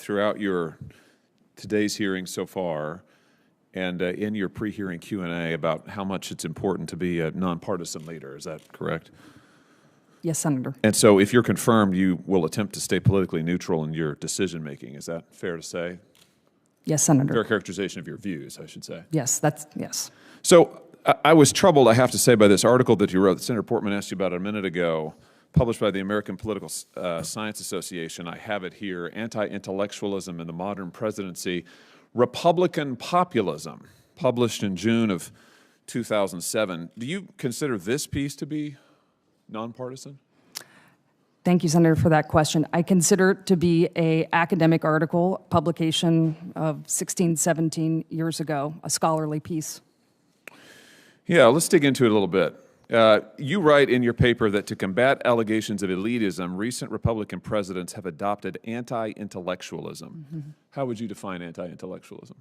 throughout today's hearing so far and in your pre-hearing Q&A about how much it's important to be a nonpartisan leader. Is that correct? Yes, Senator. And so if you're confirmed, you will attempt to stay politically neutral in your decision-making. Is that fair to say? Yes, Senator. Fair characterization of your views, I should say. Yes, yes. So I was troubled, I have to say, by this article that you wrote, that Senator Portman asked you about a minute ago, published by the American Political Science Association. I have it here, Anti-Intellectualism in the Modern Presidency, Republican Populism, published in June of 2007. Do you consider this piece to be nonpartisan? Thank you, Senator, for that question. I consider it to be an academic article, publication of 16, 17 years ago, a scholarly piece. Yeah, let's dig into it a little bit. You write in your paper that to combat allegations of elitism, recent Republican presidents have adopted anti-intellectualism. Mm-hmm. How would you define anti-intellectualism?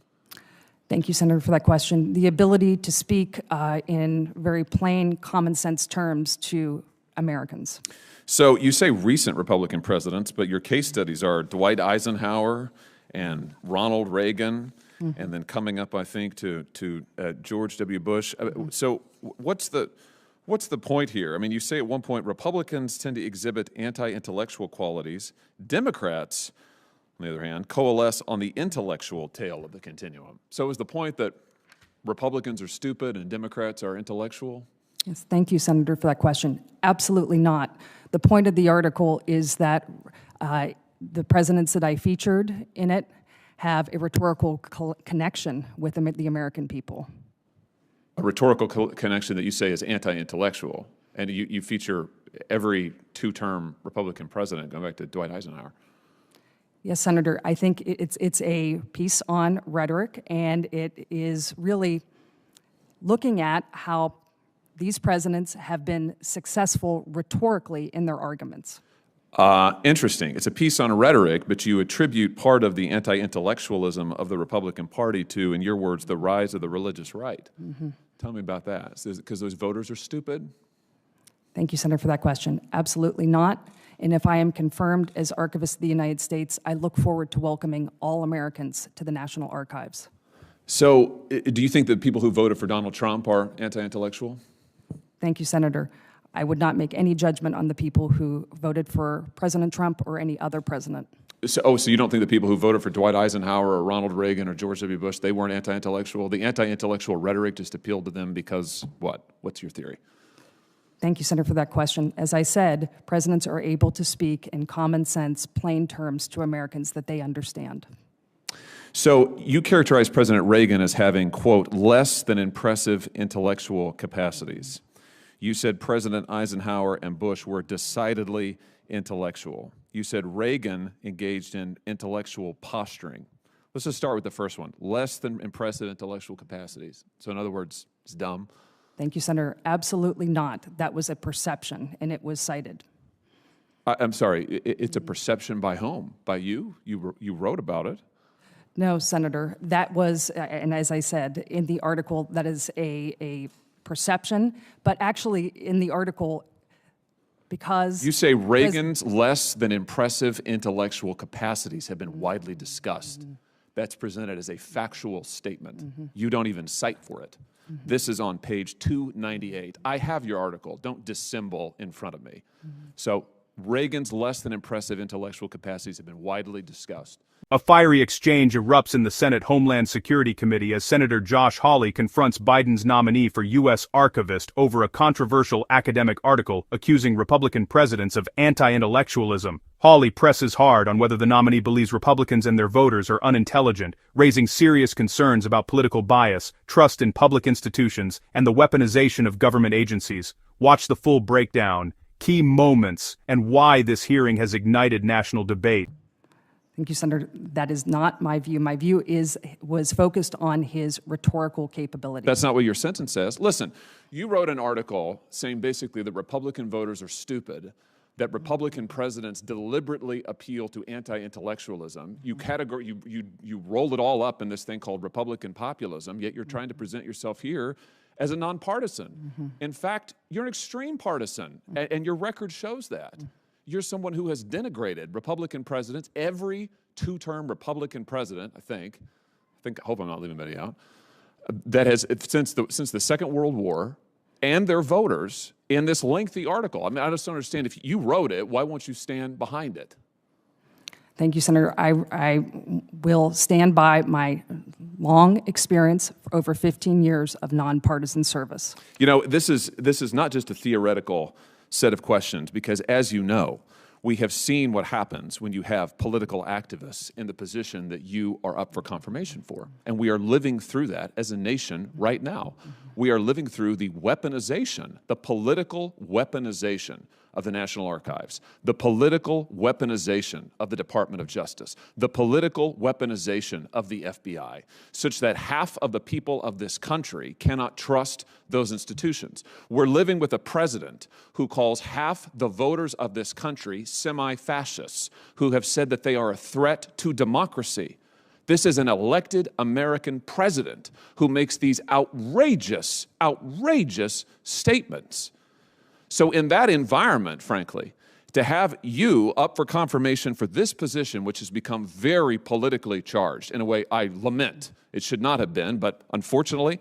Thank you, Senator, for that question. The ability to speak in very plain, common sense terms to Americans. So you say recent Republican presidents, but your case studies are Dwight Eisenhower and Ronald Reagan, mm-hmm. and then coming up, I think, to George W. Bush. Mm-hmm. So what's the point here? I mean, you say at one point Republicans tend to exhibit anti-intellectual qualities. Democrats, on the other hand, coalesce on the intellectual tail of the continuum. So is the point that Republicans are stupid and Democrats are intellectual? Yes, thank you, Senator, for that question. Absolutely not. The point of the article is that the presidents that I featured in it have a rhetorical connection with the American people. A rhetorical connection that you say is anti-intellectual, and you feature every two-term Republican president, going back to Dwight Eisenhower. Yes, Senator, I think it's a piece on rhetoric, and it is really looking at how these presidents have been successful rhetorically in their arguments. Interesting. It's a piece on rhetoric, but you attribute part of the anti-intellectualism of the Republican Party to, in your words, the rise of the religious right. Mm-hmm. Tell me about that. Is it because those voters are stupid? Thank you, Senator, for that question. Absolutely not. And if I am confirmed as Archivist of the United States, I look forward to welcoming all Americans to the National Archives. So do you think that people who voted for Donald Trump are anti-intellectual? Thank you, Senator. I would not make any judgment on the people who voted for President Trump or any other president. So you don't think the people who voted for Dwight Eisenhower or Ronald Reagan or George W. Bush, they weren't anti-intellectual? The anti-intellectual rhetoric just appealed to them because what? What's your theory? Thank you, Senator, for that question. As I said, presidents are able to speak in common sense, plain terms to Americans that they understand. So you characterize President Reagan as having, quote, less than impressive intellectual capacities. You said President Eisenhower and Bush were decidedly intellectual. You said Reagan engaged in intellectual posturing. Let's just start with the first one, less than impressive intellectual capacities. So in other words, it's dumb. Thank you, Senator. Absolutely not. That was a perception, and it was cited. I'm sorry, it's a perception by whom? By you? You wrote about it. No, Senator. That was, and as I said, in the article, that is a perception, but actually in the article, because... You say Reagan's less than impressive intellectual capacities have been widely discussed. Mm-hmm. That's presented as a factual statement. Mm-hmm. You don't even cite for it. Mm-hmm. This is on page 298. I have your article. Don't dissemble in front of me. Mm-hmm. So Reagan's less than impressive intellectual capacities have been widely discussed. A fiery exchange erupts in the Senate Homeland Security Committee as Senator Josh Hawley confronts Biden's nominee for U.S. Archivist over a controversial academic article accusing Republican presidents of anti-intellectualism. Hawley presses hard on whether the nominee believes Republicans and their voters are unintelligent, raising serious concerns about political bias, trust in public institutions, and the weaponization of government agencies. Watch the full breakdown, key moments, and why this hearing has ignited national debate. Thank you, Senator. That is not my view. My view was focused on his rhetorical capability. That's not what your sentence says. Listen, you wrote an article saying basically that Republican voters are stupid, that Republican presidents deliberately appeal to anti-intellectualism. You roll it all up in this thing called Republican populism, yet you're trying to present yourself here as a nonpartisan. Mm-hmm. In fact, you're an extreme partisan, and your record shows that. You're someone who has denigrated Republican presidents, every two-term Republican president, I hope I'm not leaving anybody out, that has, since the Second World War, and their voters in this lengthy article. I mean, I just don't understand. If you wrote it, why won't you stand behind it? Thank you, Senator. I will stand by my long experience for over 15 years of nonpartisan service. You know, this is not just a theoretical set of questions, because as you know, we have seen what happens when you have political activists in the position that you are up for confirmation for. And we are living through that as a nation right now. We are living through the weaponization, the political weaponization of the National Archives, the political weaponization of the Department of Justice, the political weaponization of the FBI, such that half of the people of this country cannot trust those institutions. We're living with a president who calls half the voters of this country semi-fascists, who have said that they are a threat to democracy. This is an elected American president who makes these outrageous, outrageous statements. So in that environment, frankly, to have you up for confirmation for this position, which has become very politically charged, in a way I lament. It should not have been, but unfortunately,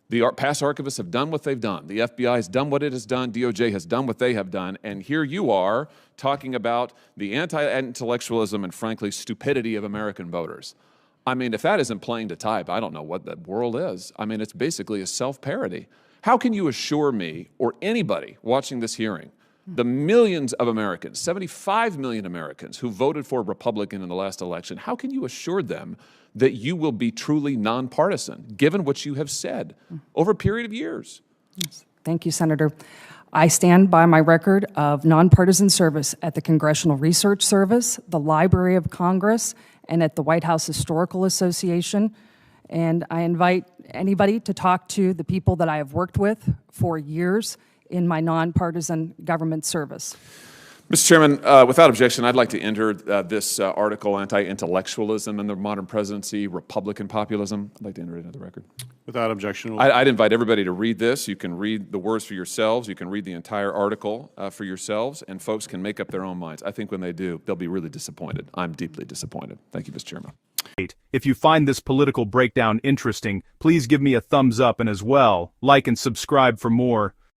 the past archivists have done what they've done. The FBI has done what it has done. DOJ has done what they have done. And here you are talking about the anti-intellectualism and, frankly, stupidity of American voters. I mean, if that isn't playing to type, I don't know what the world is. I mean, it's basically a self-parody. How can you assure me, or anybody watching this hearing, the millions of Americans, 75 million Americans who voted for a Republican in the last election, how can you assure them that you will be truly nonpartisan, given what you have said over a period of years? Yes. Thank you, Senator. I stand by my record of nonpartisan service at the Congressional Research Service, the Library of Congress, and at the White House Historical Association. And I invite anybody to talk to the people that I have worked with for years in my nonpartisan government service. Mr. Chairman, without objection, I'd like to enter this article, Anti-Intellectualism in the Modern Presidency, Republican Populism. I'd like to enter it into the record. Without objection. I'd invite everybody to read this. You can read the words for yourselves. You can read the entire article for yourselves, and folks can make up their own minds. I think when they do, they'll be really disappointed. I'm deeply disappointed. Thank you, Mr. Chairman. If you find this political breakdown interesting, please give me a thumbs up, and as well, like and subscribe for more.